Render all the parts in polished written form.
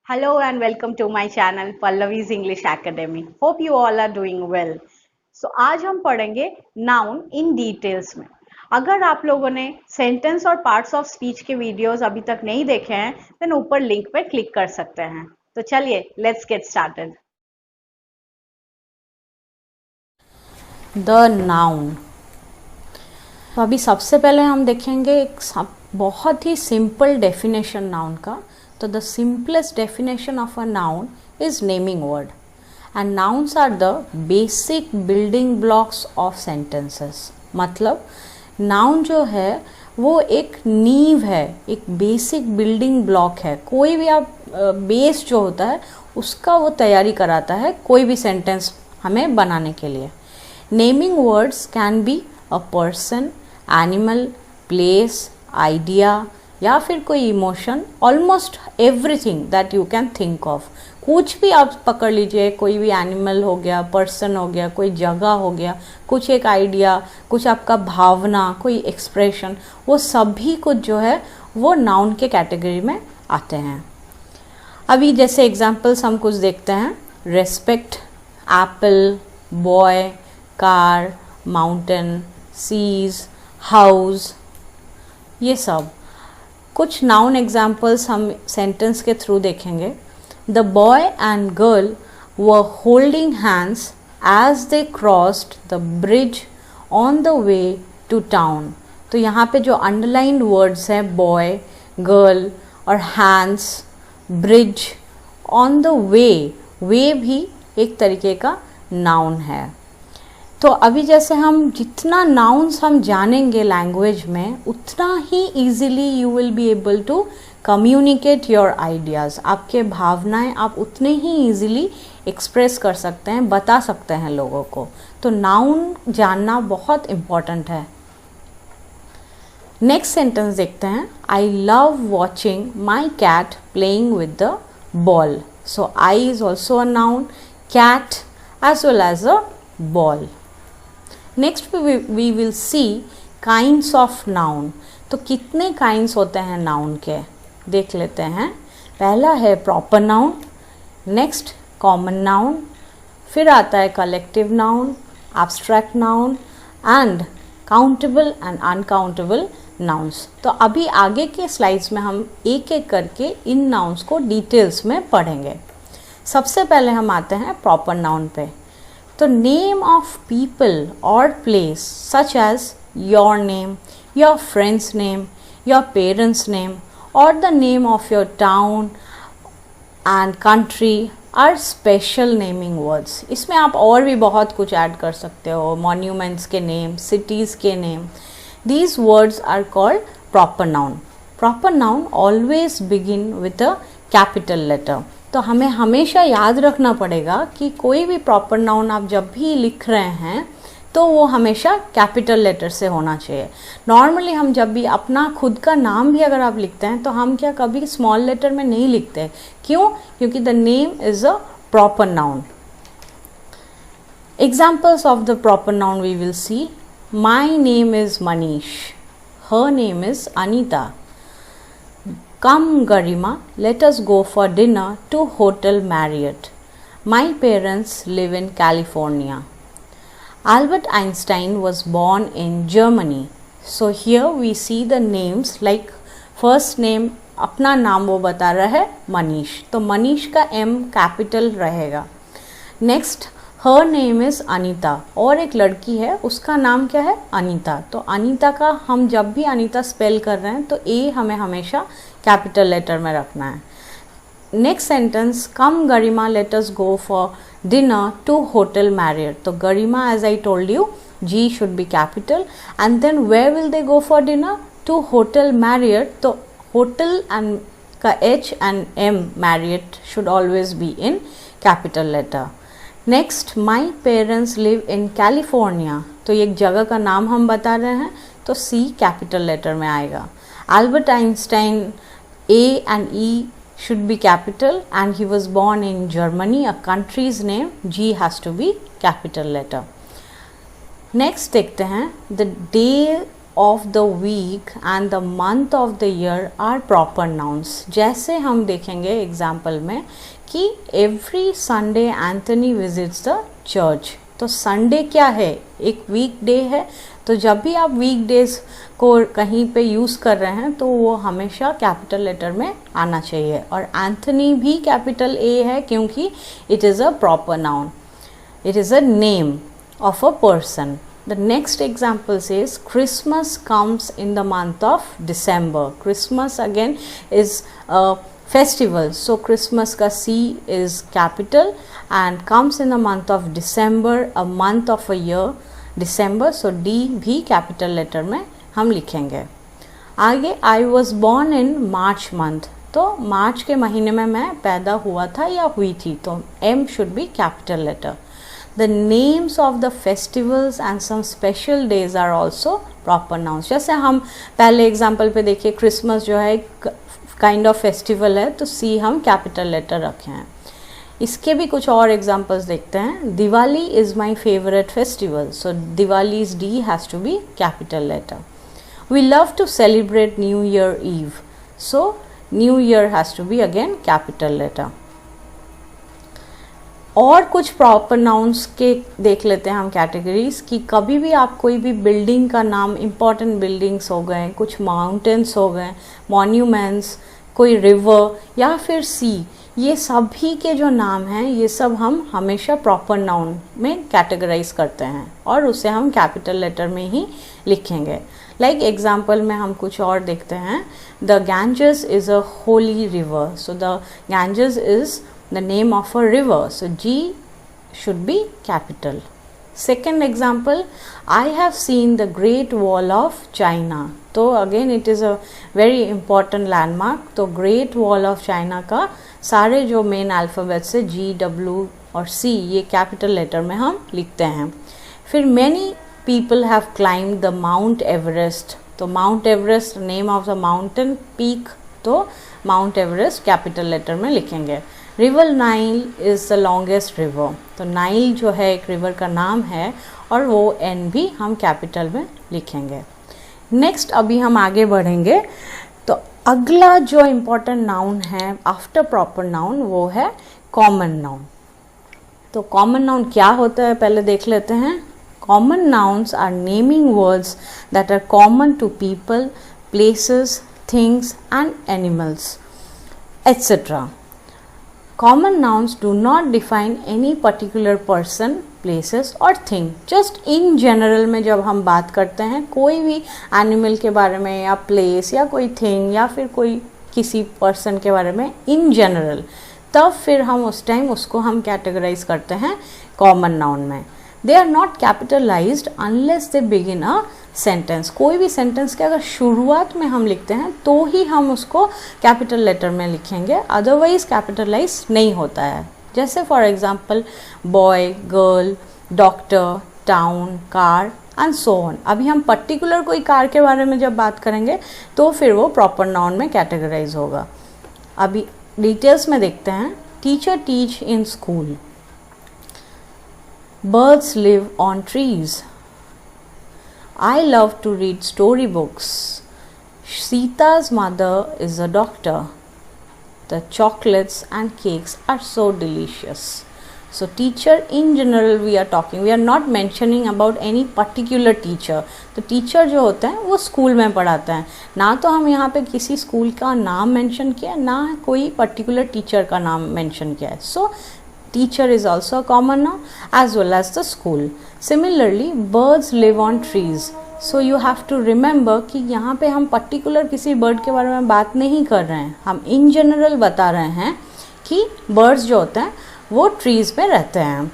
Hello and welcome to my channel Pallavi's English Academy. Hope you all are doing well. So आज हम पढ़ेंगे noun in details में. अगर आप लोगों ने सेंटेंस और पार्ट्स ऑफ स्पीच के वीडियोस अभी तक नहीं देखे हैं देन ऊपर लिंक पे क्लिक कर सकते हैं. तो चलिए let's get started. The noun. तो अभी सबसे पहले हम देखेंगे एक बहुत ही सिंपल डेफिनेशन नाउन का. तो the simplest definition of a noun is naming word and nouns are the basic building blocks of sentences. मतलब नाउन जो है वो एक नींव है, एक बेसिक बिल्डिंग ब्लॉक है. कोई भी आप बेस जो होता है उसका वो तैयारी कराता है कोई भी सेंटेंस हमें बनाने के लिए. Naming words can be a person, animal, place, idea या फिर कोई emotion. Almost everything that you can think of. कुछ भी आप पकड़ लीजिए, कोई भी एनिमल हो गया, पर्सन हो गया, कोई जगह हो गया, कुछ एक आइडिया, कुछ आपका भावना, कोई एक्सप्रेशन, वो सभी कुछ जो है वो नाउन के कैटेगरी में आते हैं. अभी जैसे एग्जाम्पल्स हम कुछ देखते हैं. Respect, apple, boy, car, mountain, seas, house, ये सब कुछ नाउन एग्जाम्पल्स हम सेंटेंस के थ्रू देखेंगे. The boy and girl were holding hands as they crossed the bridge on the way to town. तो यहाँ पे जो अंडरलाइंड वर्ड्स हैं बॉय, गर्ल और hands, bridge, on the way भी एक तरीके का नाउन है. तो अभी जैसे हम जितना नाउन्स हम जानेंगे लैंग्वेज में उतना ही easily you will be able to communicate your ideas. आपके भावनाएं आप उतने ही ईजिली एक्सप्रेस कर सकते हैं, बता सकते हैं लोगों को. तो नाउन जानना बहुत इम्पॉर्टेंट है. नेक्स्ट सेंटेंस देखते हैं. I love watching my cat playing with the ball. So I is also a noun, cat as well as a ball. Next we will see kinds of noun. तो कितने kinds होते हैं noun के देख लेते हैं. पहला है proper noun, next common noun, फिर आता है collective noun, abstract noun and countable and uncountable nouns. तो अभी आगे के स्लाइड्स में हम एक एक करके इन नाउन्स को डिटेल्स में पढ़ेंगे. सबसे पहले हम आते हैं प्रॉपर नाउन पे. तो नेम ऑफ पीपल और place such as your name, your friends name, your parents name और the name of your town and country are special naming words. इसमें आप और भी बहुत कुछ ऐड कर सकते हो. मॉन्यूमेंट्स के नेम, सिटीज़ के name, these words are called proper noun. Proper noun always begin with a capital letter. तो हमें हमेशा याद रखना पड़ेगा कि कोई भी प्रॉपर नाउन आप जब भी लिख रहे हैं तो वो हमेशा कैपिटल लेटर से होना चाहिए. नॉर्मली हम जब भी अपना खुद का नाम भी अगर आप लिखते हैं तो हम क्या कभी स्मॉल लेटर में नहीं लिखते. क्यों? क्योंकि the name is a proper noun. Examples of the proper noun we will see. My name is Manish, her name is Anita. Come Garima, let us go for dinner to Hotel Marriott. My parents live in California. Albert Einstein was born in Germany. So here we see the names like first name, अपना नाम वो बता रहा है मनीष, तो मनीष का M capital रहेगा. Next her name is Anita, और एक लड़की है उसका नाम क्या है अनीता. तो अनीता का हम जब भी अनीता स्पेल कर रहे हैं तो ए हमें हमेशा कैपिटल लेटर में रखना है. Next sentence come Garima let us go for dinner to hotel Marriott. तो Garima as I told you G should be capital and then where will they go for dinner to hotel Marriott. तो hotel and का H and M Marriott should always be in capital letter. Next my parents live in California. तो एक जगह का नाम हम बता रहे हैं तो सी कैपिटल लेटर में आएगा. Albert Einstein, A and E should be capital and he was born in Germany, a country's name, G has to be capital letter. Next देखते हैं the day of the week and the month of the year are proper nouns. जैसे हम देखेंगे example में कि every Sunday Anthony visits the church. तो Sunday क्या है, एक वीक डे है, तो जब भी आप वीक डेज को कहीं पे यूज़ कर रहे हैं तो वो हमेशा कैपिटल लेटर में आना चाहिए. और एंथनी भी कैपिटल ए है क्योंकि it is a proper noun, it is a name of a person. The next example says Christmas comes in the month of December. Christmas again is a festival, so Christmas ka C is capital and comes in the month of December, a month of a year December, so D भी capital letter में हम लिखेंगे. आगे I was born in March month, तो मार्च के महीने में मैं पैदा हुआ था या हुई थी, तो M should be capital letter. The names of the festivals and some special days are also proper nouns. जैसे हम पहले एग्जाम्पल पे देखिए, क्रिसमस जो है काइंड ऑफ फेस्टिवल है, तो सी हम कैपिटल लेटर रखे हैं. इसके भी कुछ और एग्जाम्पल्स देखते हैं. Diwali is my favourite festival, so दिवाली's D has to be capital letter. We love to celebrate New Year Eve, so New Year has to be again capital letter. और कुछ प्रॉपर नाउन्स के देख लेते हैं हम कैटेगरीज कि कभी भी आप कोई भी बिल्डिंग का नाम, इम्पॉर्टेंट बिल्डिंग्स हो गए, कुछ माउंटेन्स हो गए, मॉन्यूमेंट्स, कोई रिवर या फिर सी, ये सभी के जो नाम हैं ये सब हम हमेशा प्रॉपर नाउन में कैटेगराइज करते हैं और उसे हम कैपिटल लेटर में ही लिखेंगे. लाइक एग्जाम्पल में हम कुछ और देखते हैं. The Ganges is a Holi river, so the Ganges is the name of a river, so G should be capital. Second example, I have seen the Great Wall of China, तो again it is a very important landmark. तो Great Wall of China का सारे जो main alphabet से G, W और C ये capital letter में हम लिखते हैं. फिर many people have climbed the Mount Everest, तो Mount Everest name of the mountain peak, तो Mount Everest कैपिटल लेटर में लिखेंगे. River Nile is the longest river, तो नाइल जो है एक रिवर का नाम है और वो N भी हम कैपिटल में लिखेंगे. नेक्स्ट अभी हम आगे बढ़ेंगे. तो अगला जो इम्पोर्टेंट नाउन है आफ्टर प्रॉपर नाउन वो है कॉमन नाउन. तो कॉमन नाउन क्या होता है पहले देख लेते हैं. Common nouns are naming words that are common to people, places, things and animals etcetera. Common nouns do not define any particular person, places or thing. Just in general में जब हम बात करते हैं कोई भी एनिमल के बारे में या प्लेस या कोई थिंग या फिर कोई किसी पर्सन के बारे में इन जनरल, तब फिर हम उस टाइम उसको हम कैटेगराइज करते हैं कॉमन नाउन में. They are not capitalised unless they begin a sentence. कोई भी सेंटेंस के अगर शुरुआत में हम लिखते हैं तो ही हम उसको कैपिटल लेटर में लिखेंगे, अदरवाइज कैपिटलाइज नहीं होता है. जैसे for example boy, girl, doctor, town, car and so on. अभी हम पर्टिकुलर कोई कार के बारे में जब बात करेंगे तो फिर वो प्रॉपर नाउन में कैटेगराइज होगा. अभी डिटेल्स में देखते हैं. Teacher teach in school. Birds live on trees. I love to read storybooks. Sita's mother is a doctor. The chocolates and cakes are so delicious. So teacher in general we are talking. We are not mentioning about any particular teacher. तो teacher जो होते हैं वो school में पढ़ाते हैं. ना तो हम यहाँ पे किसी स्कूल का नाम मेंशन किया, ना कोई पर्टिकुलर टीचर का नाम मेंशन किया है. So teacher is also a common noun as well as the school. Similarly, birds live on trees. So you have to remember कि यहाँ पे हम पर्टिकुलर किसी बर्ड के बारे में बात नहीं कर रहे हैं, हम इन जनरल बता रहे हैं कि बर्ड्स जो होते हैं वो ट्रीज में रहते हैं.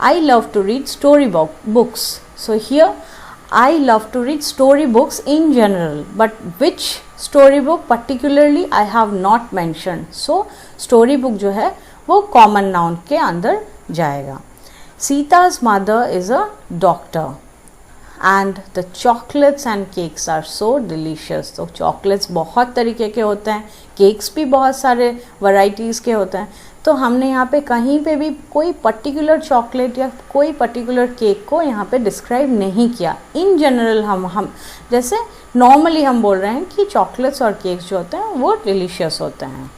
I love to read story books. So here I love to read story books in general, but which story book particularly I have not mentioned. So story book जो है वो कॉमन नाउन के अंदर जाएगा. सीता's mother is a doctor and the chocolates and cakes are so delicious. तो chocolates बहुत तरीके के होते हैं, केक्स भी बहुत सारे वैराइटीज़ के होते हैं. तो हमने यहाँ पे कहीं पे भी कोई पर्टिकुलर चॉकलेट या कोई पर्टिकुलर केक को यहाँ पे डिस्क्राइब नहीं किया। इन जनरल हम जैसे नॉर्मली हम बोल रहे हैं कि चॉकलेट्स और केक्स जो होते हैं वो डिलीशियस होते हैं।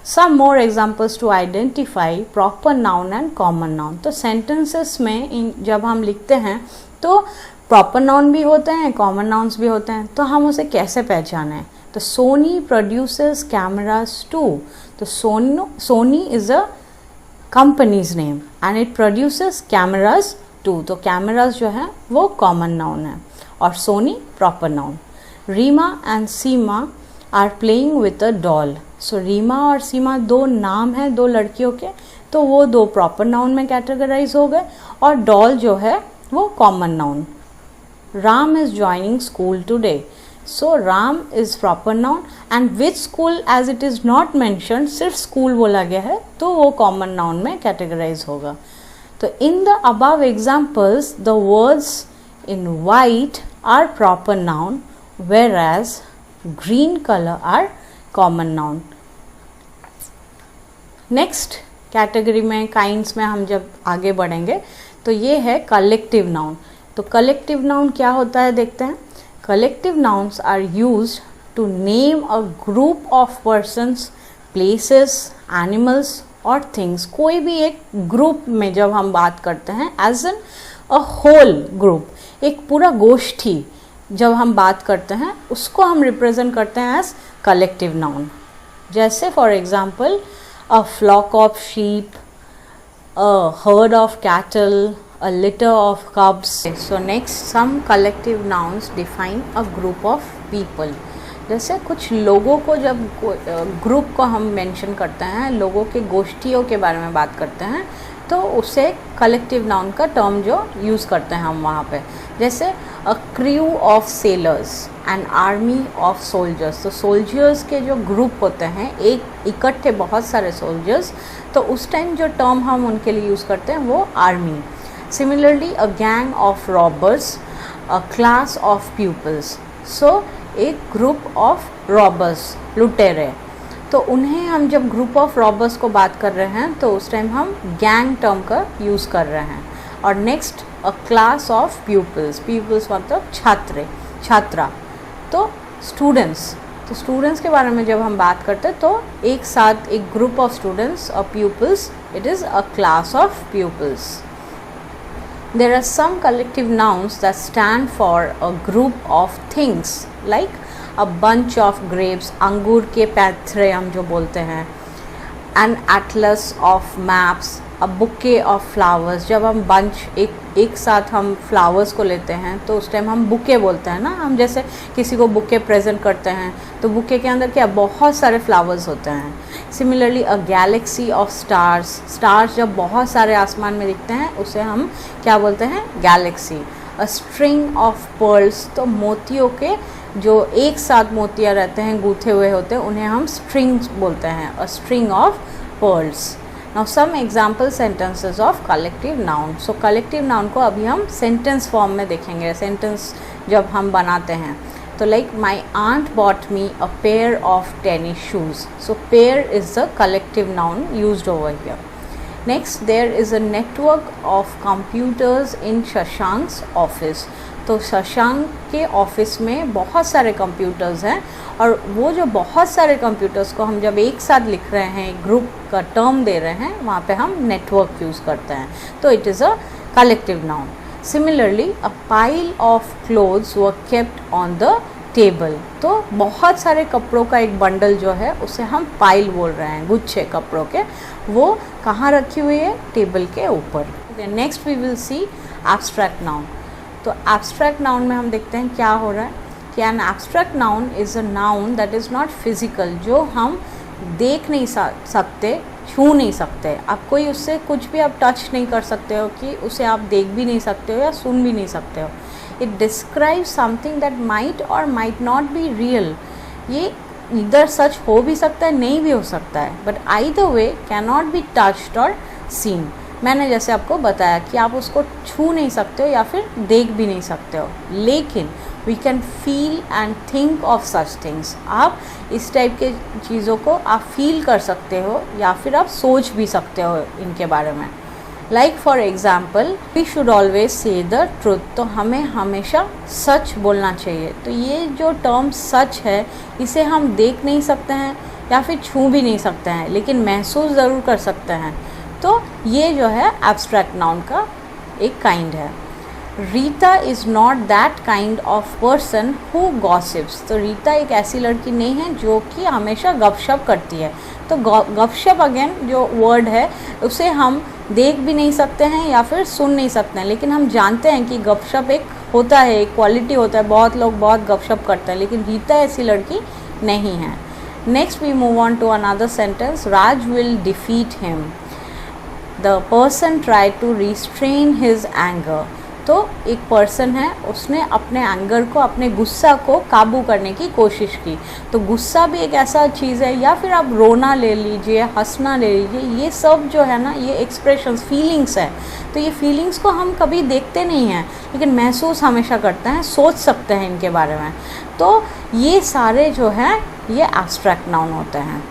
Some more examples to identify proper noun and common noun। तो sentences में जब हम लिखते हैं तो proper noun भी होते हैं, common nouns भी होते हैं, तो हम उसे कैसे पहचानें? तो Sony produces cameras too। तो Sony is a company's name and it produces cameras too। तो cameras जो है वो common noun है और Sony proper noun। Rima and Seema are playing with a doll। सो रीमा और सीमा दो नाम हैं दो लड़कियों के, तो वो दो प्रॉपर नाउन में कैटेगराइज हो गए और डॉल जो है वो common noun. Ram is joining school today. So Ram is proper noun and which school as it is not mentioned, सिर्फ स्कूल बोला गया है तो वो कॉमन नाउन में कैटेगराइज होगा। तो in the above examples the words in white are proper noun whereas green color are common noun। नेक्स्ट कैटेगरी में काइंड्स में हम जब आगे बढ़ेंगे तो ये है कलेक्टिव नाउन। तो कलेक्टिव नाउन क्या होता है देखते हैं। Collective nouns are used to name a group of persons, places, animals और थिंग्स। कोई भी एक ग्रुप में जब हम बात करते हैं as an a whole group, एक पूरा गोष्ठी जब हम बात करते हैं उसको हम रिप्रेजेंट करते हैं एज कलेक्टिव नाउन। जैसे for example a flock of sheep, a herd of cattle, a litter of cubs। So next some collective nouns define a group of people। जैसे कुछ लोगों को जब ग्रुप को हम मेंशन करते हैं, लोगों के गोष्ठियों के बारे में बात करते हैं, तो उसे कलेक्टिव नाउन का टर्म जो यूज़ करते हैं हम वहाँ पे। जैसे a crew of sellers and army of soldiers. तो सोल्जर्स के जो ग्रुप होते हैं, एक इकट्ठे बहुत सारे सोल्जर्स, तो उस टाइम जो टर्म हम उनके लिए यूज़ करते हैं वो army. Similarly a gang of robbers, a class of peoples. So एक ग्रुप ऑफ रॉबर्स, लुटेरे, तो उन्हें हम जब ग्रुप ऑफ रॉबर्स को बात कर रहे हैं तो उस टाइम हम गैंग टर्म का यूज़ कर रहे हैं। और next a class of peoples, peoples मतलब छात्रा, तो स्टूडेंट्स। तो स्टूडेंट्स के बारे में जब हम बात करते हैं तो एक साथ एक ग्रुप ऑफ स्टूडेंट्स और peoples, it is a class of peoples. There are some collective nouns that stand for a group of things like a bunch of grapes, अंगूर के पैथरे हम जो बोलते हैं, an atlas of maps, a bouquet of flowers। जब हम bunch एक साथ हम फ्लावर्स को लेते हैं तो उस टाइम हम बुके बोलते हैं ना। हम जैसे किसी को बुके प्रेजेंट करते हैं तो बुके के अंदर क्या बहुत सारे फ्लावर्स होते हैं। Similarly a Galaxy of stars, stars जब बहुत सारे आसमान में दिखते हैं उसे हम क्या बोलते हैं, Galaxy. A string of pearls, तो मोतियों के जो एक साथ मोतियाँ रहते हैं गूँथे हुए होते हैं उन्हें हम स्ट्रिंग्स बोलते हैं, a string of pearls. Now some example sentences of collective noun. So collective noun को अभी हम सेंटेंस फॉर्म में देखेंगे, सेंटेंस जब हम बनाते हैं। तो like my aunt bought me a pair of tennis shoes. So pair is the collective noun used over here. Next there is a network of computers in Shashank's office. तो शशांक के office में बहुत सारे कंप्यूटर्स हैं और वो जो बहुत सारे कंप्यूटर्स को हम जब एक साथ लिख रहे हैं, ग्रुप का टर्म दे रहे हैं, वहाँ पे हम नेटवर्क यूज़ करते हैं, तो it is a collective noun. Similarly a pile of clothes were kept on the table. तो बहुत सारे कपड़ों का एक बंडल जो है उसे हम पाइल बोल रहे हैं, गुच्छे कपड़ों के, वो कहाँ रखी हुई है, टेबल के ऊपर। Next we will see abstract noun. तो एब्स्ट्रैक्ट नाउन में हम देखते हैं क्या हो रहा है कि an abstract noun is a noun that is not physical, जो हम देख नहीं सकते, छू नहीं सकते। आप कोई उससे कुछ भी आप टच नहीं कर सकते हो कि उसे आप देख भी नहीं सकते हो या सुन भी नहीं सकते हो। It describes something that might और माइट नॉट बी रियल। ये इधर सच हो भी सकता है, नहीं भी हो सकता है, but either way can not be touched और सीन। मैंने जैसे आपको बताया कि आप उसको छू नहीं सकते हो या फिर देख भी नहीं सकते हो, लेकिन we can feel and think of such things. आप इस टाइप के चीज़ों को आप फील कर सकते हो या फिर आप सोच भी सकते हो इनके बारे में। Like for example, we should always say the truth, तो हमें हमेशा सच बोलना चाहिए। तो ये जो टर्म सच है, इसे हम देख नहीं सकते हैं या फिर छू भी नहीं सकते हैं, लेकिन महसूस ज़रूर कर सकते हैं। तो ये जो है एब्स्ट्रैक्ट नाउन का एक काइंड है। Rita is not that kind of person who gossips, तो रीता एक ऐसी लड़की नहीं है जो कि हमेशा गपशप करती है। तो गपशप अगेन जो वर्ड है उसे हम देख भी नहीं सकते हैं या फिर सुन नहीं सकते हैं, लेकिन हम जानते हैं कि गपशप एक होता है, एक क्वालिटी होता है, बहुत लोग बहुत गपशप करते हैं, लेकिन रीता ऐसी लड़की नहीं है। Next we move on to another sentence, Raj will defeat him, the person try to restrain his anger, तो एक पर्सन है, उसने अपने एंगर को, अपने गुस्सा को काबू करने की कोशिश की। तो गुस्सा भी एक ऐसा चीज़ है, या फिर आप रोना ले लीजिए, हंसना ले लीजिए, ये सब जो है ना, ये एक्सप्रेशंस, फीलिंग्स है। तो ये फीलिंग्स को हम कभी देखते नहीं हैं, लेकिन महसूस हमेशा करते हैं, सोच सकते हैं इनके बारे में। तो ये सारे जो हैं ये एब्स्ट्रैक्ट नाउन होते हैं।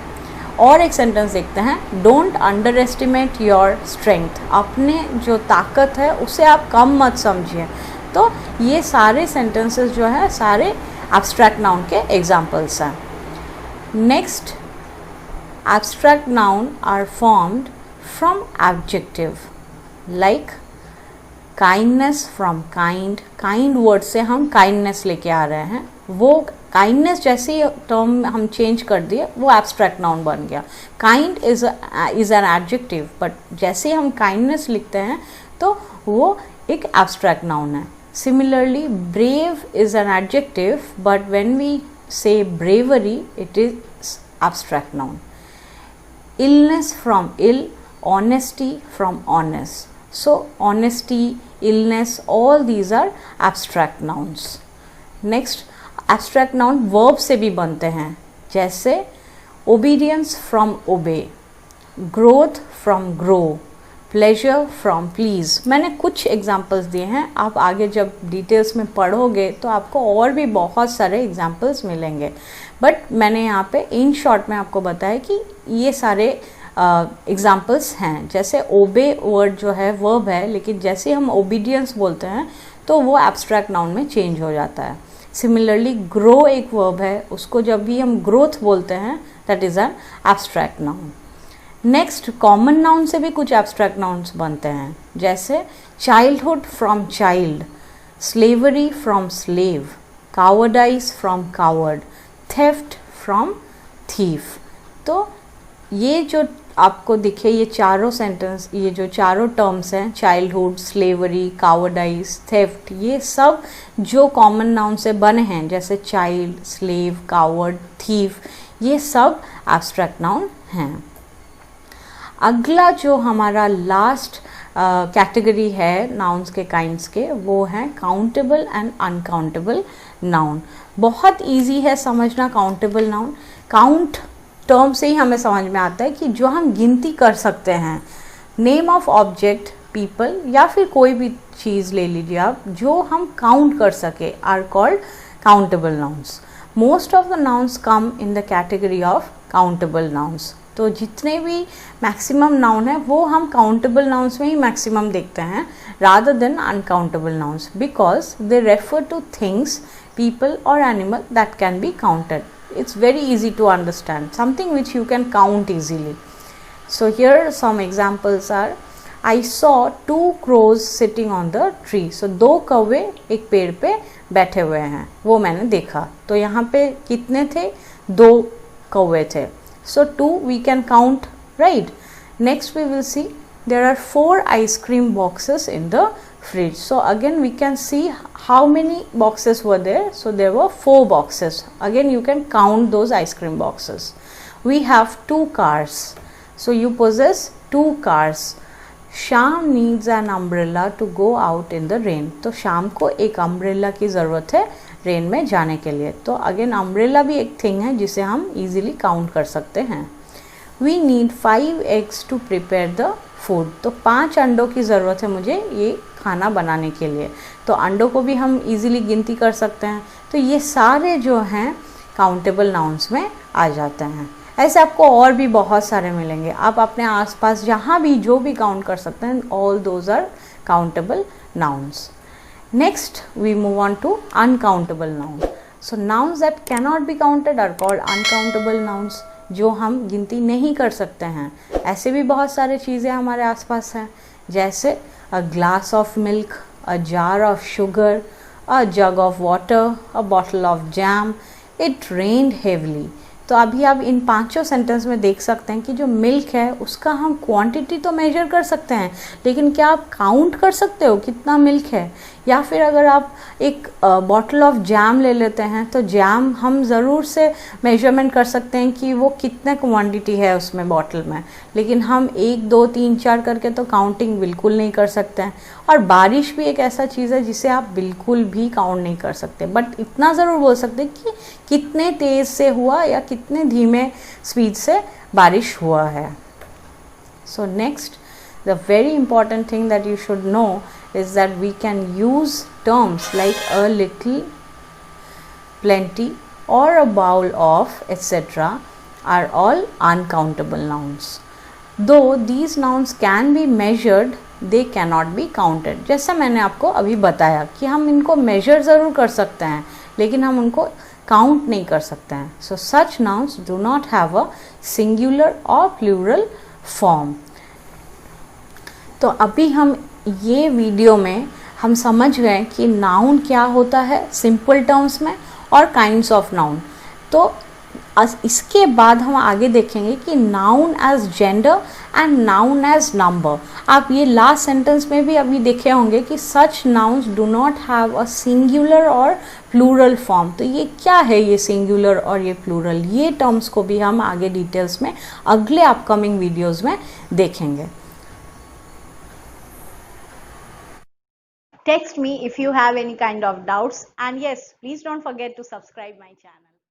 और एक सेंटेंस देखते हैं, don't under estimate your strength, अपने जो ताकत है उसे आप कम मत समझिए। तो ये सारे सेंटेंसेस जो है सारे एब्स्ट्रैक्ट नाउन के एग्जाम्पल्स हैं। Next, abstract noun are formed from adjective, like kindness from kind, kind word से हम काइंडनेस लेके आ रहे हैं, वो काइंडनेस जैसी टर्म हम चेंज कर दिए, वो एब्स्ट्रैक्ट नाउन बन गया। Kind is an adjective, but जैसे हम काइंडनेस लिखते हैं तो वो एक एब्स्ट्रैक्ट नाउन है। Similarly, brave is an adjective, but when we say bravery it is abstract noun. Illness from ill, honesty from honest, so honesty, illness, all these are abstract nouns. Next, abstract noun verb से भी बनते हैं, जैसे obedience from obey, growth from grow, pleasure from please। मैंने कुछ examples दिए हैं, आप आगे जब डिटेल्स में पढ़ोगे तो आपको और भी बहुत सारे एग्जाम्पल्स मिलेंगे, बट मैंने यहाँ पे इन शॉर्ट में आपको बताया कि ये सारे एग्जाम्पल्स हैं। जैसे ओबे वर्ड जो है वर्ब है, लेकिन जैसे हम ओबीडियंस बोलते हैं तो वो एब्स्ट्रैक्ट नाउन में चेंज हो जाता है। सिमिलरली, ग्रो एक वर्ब है, उसको जब भी हम ग्रोथ बोलते हैं that is an abstract noun. Next, common noun से भी कुछ एब्स्ट्रैक्ट नाउन्स बनते हैं, जैसे childhood from child, slavery from slave, कावर्डाइज from coward, theft from thief. तो ये जो आपको दिखे ये चारों सेंटेंस, ये जो चारों टर्म्स हैं, चाइल्डहुड, स्लेवरी, कावर्डाइज, थेफ्ट, ये सब जो कॉमन नाउन से बने हैं, जैसे चाइल्ड, स्लेव, कावर्ड, थीफ, ये सब एब्स्ट्रैक्ट नाउन हैं। अगला जो हमारा लास्ट कैटेगरी है नाउन्स के काइंड्स के, वो है काउंटेबल एंड अनकाउंटेबल नाउन। बहुत इजी है समझना काउंटेबल नाउन। काउंट टर्म से ही हमें समझ में आता है कि जो हम गिनती कर सकते हैं, नेम ऑफ ऑब्जेक्ट, पीपल, या फिर कोई भी चीज़ ले लीजिए आप, जो हम काउंट कर सके are called countable nouns. Most of the nouns come in the category of countable nouns. तो जितने भी मैक्सिमम नाउन है वो हम काउंटेबल नाउन्स में ही मैक्सिमम देखते हैं rather than uncountable nouns, because they refer two things, people or animal that can be counted. It's very easy to understand, something which you can count easily. So here some examples are, I saw 2 crows sitting on the tree. So 2 कौवे एक पेड़ पे बैठे हुए हैं, वो मैंने देखा। तो यहाँ पे कितने थे? 2 कौवे थे। So 2 we can count, right? Next we will see there are 4 ice cream boxes in the fridge. So again we can see how many boxes were there. So there were 4 boxes. Again you can count those ice cream boxes. We have 2 cars. So you possess 2 cars. Sham needs an umbrella to go out in the rain. तो शाम को एक umbrella की ज़रूरत है rain में जाने के लिए। तो अगेन अम्ब्रेला भी एक थिंग है जिसे हम इजीली काउंट कर सकते हैं। We need 5 eggs to prepare the food. तो 5 अंडों की ज़रूरत है मुझे ये खाना बनाने के लिए, तो अंडों को भी हम इजीली गिनती कर सकते हैं। तो ये सारे जो हैं काउंटेबल नाउन्स में आ जाते हैं। ऐसे आपको और भी बहुत सारे मिलेंगे, आप अपने आसपास जहाँ भी जो भी काउंट कर सकते हैं, all those are countable nouns. Next, we move on to uncountable noun. So nouns that cannot be counted are called uncountable nouns. जो हम गिनती नहीं कर सकते हैं। ऐसे भी बहुत सारे चीज़ें हमारे आसपास हैं, जैसे a glass of milk, a jar of sugar, a jug of water, a bottle of jam, it rained heavily. तो अभी आप इन पांचों सेंटेंस में देख सकते हैं कि जो मिल्क है उसका हम क्वांटिटी तो मेजर कर सकते हैं, लेकिन क्या आप काउंट कर सकते हो कितना मिल्क है? या फिर अगर आप एक बॉटल ऑफ जैम ले लेते हैं तो जैम हम ज़रूर से मेजरमेंट कर सकते हैं कि वो कितने क्वांटिटी है उसमें बॉटल में, लेकिन हम 1 2 3 4 करके तो काउंटिंग बिल्कुल नहीं कर सकते हैं। और बारिश भी एक ऐसा चीज़ है जिसे आप बिल्कुल भी काउंट नहीं कर सकते, बट इतना ज़रूर बोल सकते कि कितने तेज़ से हुआ या कितने धीमे स्पीड से बारिश हुआ है। So next, the very important thing that you should know is that we can use terms like a little, plenty, or a bowl of, etc. are all uncountable nouns. Though these nouns can be measured, they cannot be counted. जैसा मैंने आपको अभी बताया कि हम इनको measure ज़रूर कर सकते हैं, लेकिन हम उनको count नहीं कर सकते हैं. So such nouns do not have a singular or plural form. तो अभी हम ये वीडियो में हम समझ गए कि नाउन क्या होता है सिंपल टर्म्स में और काइंड्स ऑफ नाउन। तो इसके बाद हम आगे देखेंगे कि noun as gender and noun as number. आप ये लास्ट सेंटेंस में भी अभी देखे होंगे कि such nouns do not have a singular और प्लूरल फॉर्म। तो ये क्या है ये सिंगुलर और ये प्लूरल, ये टर्म्स को भी हम आगे डिटेल्स में अगले अपकमिंग वीडियोज़ में देखेंगे। Text me if you have any kind of doubts, and yes, please don't forget to subscribe my channel.